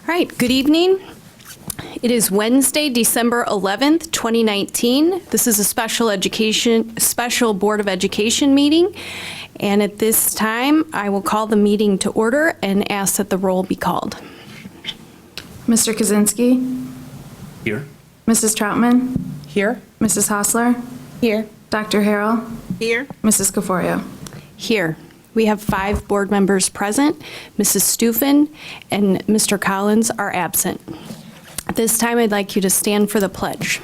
All right, good evening. It is Wednesday, December 11th, 2019. This is a special Board of Education meeting. And at this time, I will call the meeting to order and ask that the roll be called. Mr. Kaczynski? Here. Mrs. Troutman? Here. Mrs. Hostler? Here. Dr. Harrell? Here. Mrs. Caforio? Here. We have 5 board members present. Mrs. Stufen and Mr. Collins are absent. At this time, I'd like you to stand for the pledge.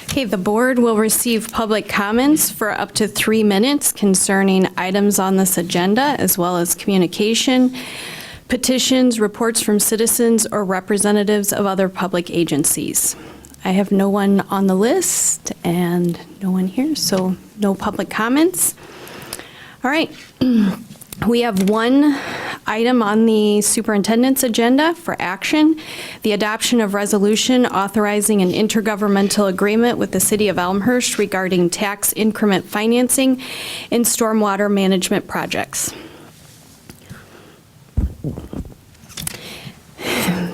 Okay, the board will receive public comments for up to 3 minutes concerning items on this agenda, as well as communication, petitions, reports from citizens, or representatives of other public agencies. I have no one on the list and no one here, so no public comments. All right. We have one item on the superintendent's agenda for action, the adoption of resolution authorizing an intergovernmental agreement with the City of Elmhurst regarding tax increment financing in stormwater management projects.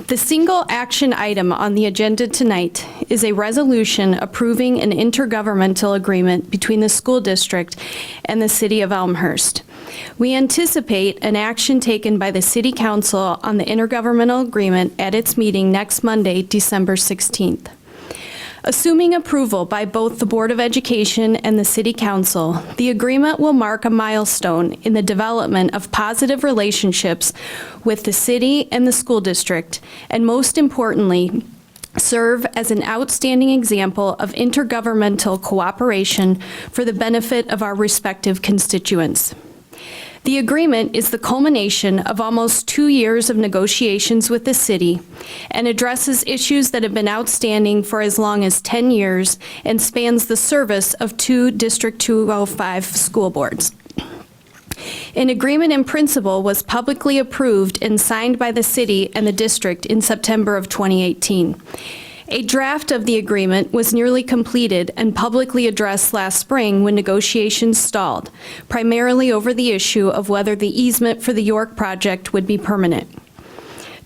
The single action item on the agenda tonight is a resolution approving an intergovernmental agreement between the school district and the City of Elmhurst. We anticipate an action taken by the City Council on the intergovernmental agreement at its meeting next Monday, December 16th. Assuming approval by both the Board of Education and the City Council, the agreement will mark a milestone in the development of positive relationships with the city and the school district, and most importantly, serve as an outstanding example of intergovernmental cooperation for the benefit of our respective constituents. The agreement is the culmination of almost 2 years of negotiations with the city and addresses issues that have been outstanding for as long as 10 years and spans the service of 2 District 205 school boards. An agreement in principle was publicly approved and signed by the city and the district in September of 2018. A draft of the agreement was nearly completed and publicly addressed last spring when negotiations stalled, primarily over the issue of whether the easement for the York project would be permanent.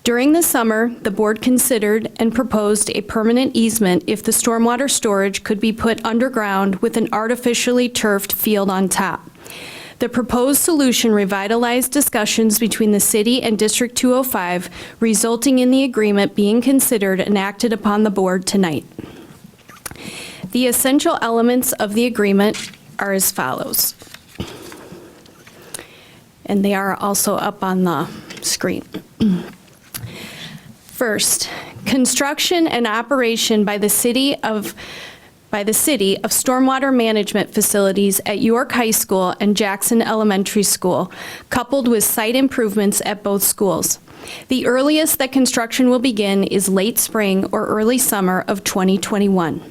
During the summer, the board considered and proposed a permanent easement if the stormwater storage could be put underground with an artificially turfed field on top. The proposed solution revitalized discussions between the city and District 205, resulting in the agreement being considered and acted upon the board tonight. The essential elements of the agreement are as follows. And they are also up on the screen. First, construction and operation by the city of stormwater management facilities at York High School and Jackson Elementary School, coupled with site improvements at both schools. The earliest that construction will begin is late spring or early summer of 2021.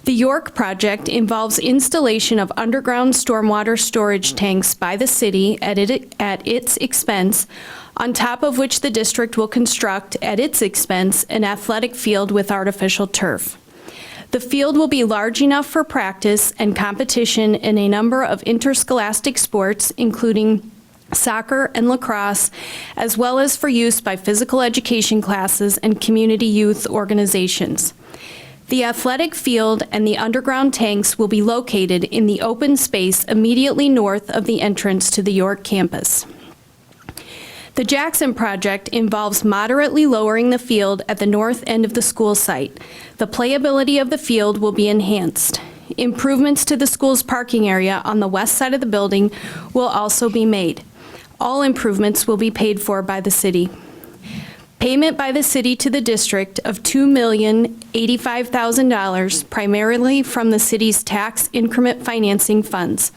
The York project involves installation of underground stormwater storage tanks by the city at its expense, on top of which the district will construct at its expense an athletic field with artificial turf. The field will be large enough for practice and competition in a number of interscholastic sports, including soccer and lacrosse, as well as for use by physical education classes and community youth organizations. The athletic field and the underground tanks will be located in the open space immediately north of the entrance to the York campus. The Jackson project involves moderately lowering the field at the north end of the school site. The playability of the field will be enhanced. Improvements to the school's parking area on the west side of the building will also be made. All improvements will be paid for by the city. Payment by the city to the district of $2,085,000, primarily from the city's tax increment financing funds.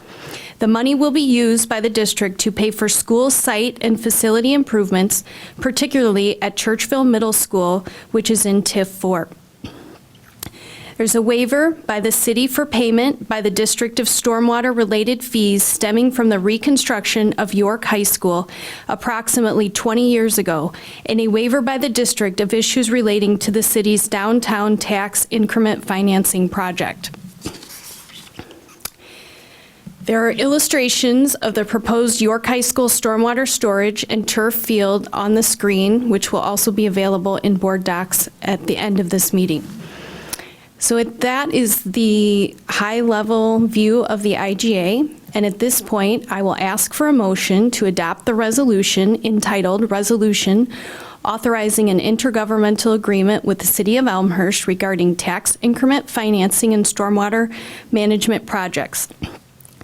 The money will be used by the district to pay for school site and facility improvements, particularly at Churchville Middle School, which is in TIF 4. There's a waiver by the city for payment by the district of stormwater-related fees stemming from the reconstruction of York High School approximately 20 years ago, and a waiver by the district of issues relating to the city's downtown tax increment financing project. There are illustrations of the proposed York High School stormwater storage and turf field on the screen, which will also be available in board docs at the end of this meeting. So that is the high-level view of the IGA, and at this point, I will ask for a motion to adopt the resolution entitled Resolution Authorizing an Intergovernmental Agreement with the City of Elmhurst regarding tax increment financing and stormwater management projects.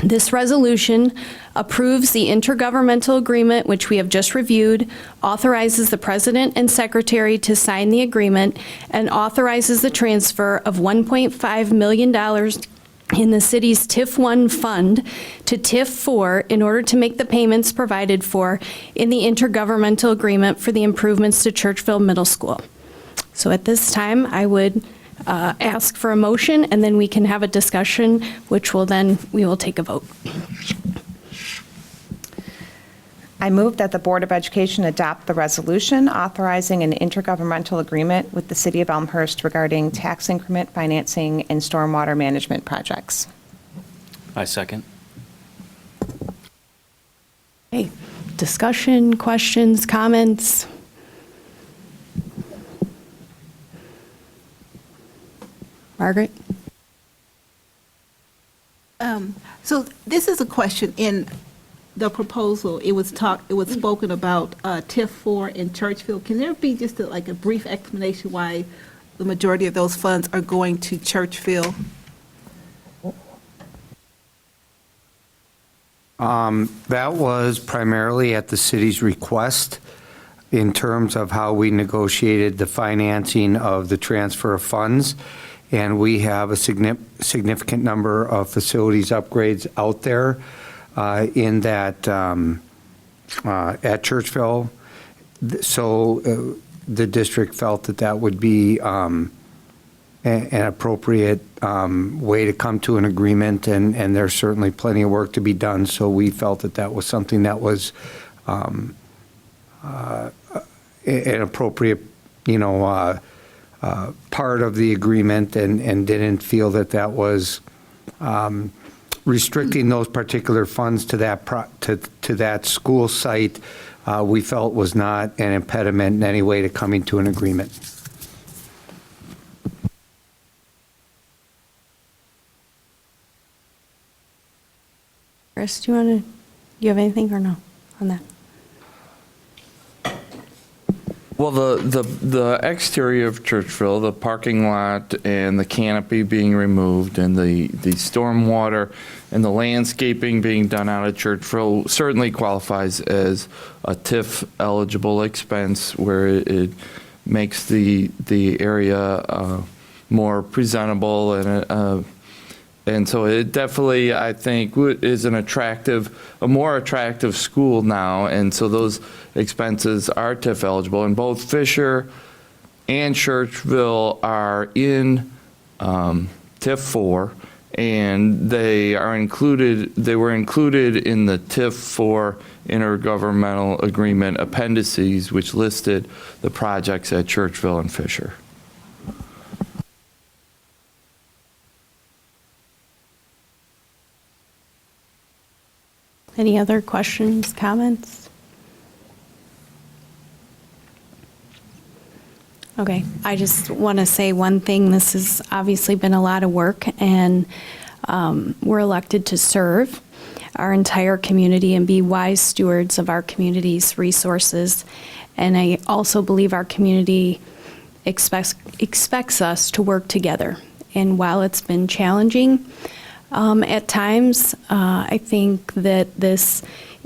This resolution approves the intergovernmental agreement, which we have just reviewed, authorizes the president and secretary to sign the agreement, and authorizes the transfer of $1.5 million in the city's TIF 1 fund to TIF 4 in order to make the payments provided for in the intergovernmental agreement for the improvements to Churchville Middle School. So at this time, I would ask for a motion, and then we can have a discussion, which we will take a vote. I move that the Board of Education adopt the resolution authorizing an intergovernmental agreement with the City of Elmhurst regarding tax increment financing and stormwater management projects. I second. Okay, discussion, questions, comments? Margaret? So this is a question in the proposal. It was spoken about TIF 4 in Churchville. Can there be just a brief explanation why the majority of those funds are going to Churchville? That was primarily at the city's request in terms of how we negotiated the financing of the transfer of funds. And we have a significant number of facilities upgrades out there in that at Churchville. So the district felt that that would be an appropriate way to come to an agreement, and there's certainly plenty of work to be done. So we felt that that was something that was an appropriate, part of the agreement, and didn't feel that that was restricting those particular funds to that school site. We felt was not an impediment in any way to coming to an agreement. Chris, do you have anything or no on that? Well, the exterior of Churchville, the parking lot and the canopy being removed, and the stormwater and the landscaping being done out of Churchville certainly qualifies as a TIF eligible expense, where it makes the area more presentable, and so it definitely, I think, is a more attractive school now, and so those expenses are TIF eligible, and both Fisher and Churchville are in TIF 4, and they were included in the TIF 4 intergovernmental agreement appendices, which listed the projects at Churchville and Fisher. Any other questions, comments? Okay, I just want to say one thing. This has obviously been a lot of work, and we're elected to serve our entire community and be wise stewards of our community's resources. And I also believe our community expects us to work together. And while it's been challenging at times, I think that this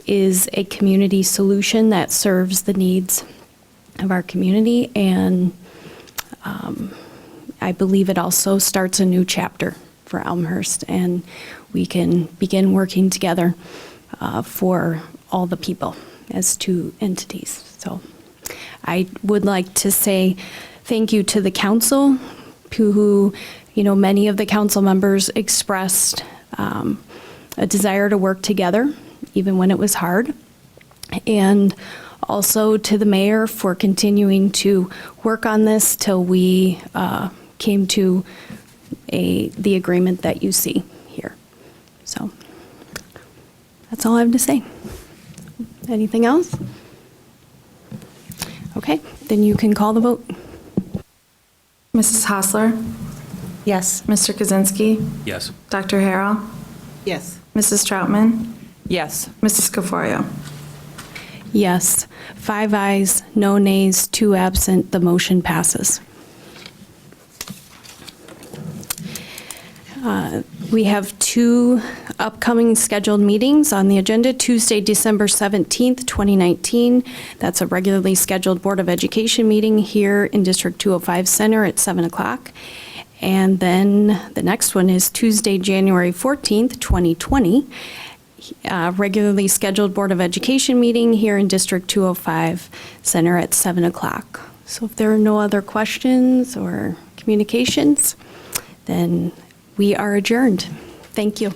is a community solution that serves the needs of our community, and I believe it also starts a new chapter for Elmhurst, and we can begin working together for all the people as two entities. So I would like to say thank you to the council who Many of the council members expressed a desire to work together, even when it was hard. And also to the mayor for continuing to work on this till we came to the agreement that you see here. So that's all I have to say. Anything else? Okay, then you can call the vote. Mrs. Hostler, Yes. Mr. Kaczynski, Yes. Dr. Harrell, Yes. Mrs. Troutman, Yes. Mrs. Caforio. Yes, 5 ayes, no nays, 2 absent, the motion passes. We have 2 upcoming scheduled meetings on the agenda. Tuesday, December 17th, 2019. That's a regularly scheduled Board of Education meeting here in District 205 Center at 7 o'clock. And then the next one is Tuesday, January 14th, 2020. Regularly scheduled Board of Education meeting here in District 205 Center at 7 o'clock. So if there are no other questions or communications, then we are adjourned. Thank you.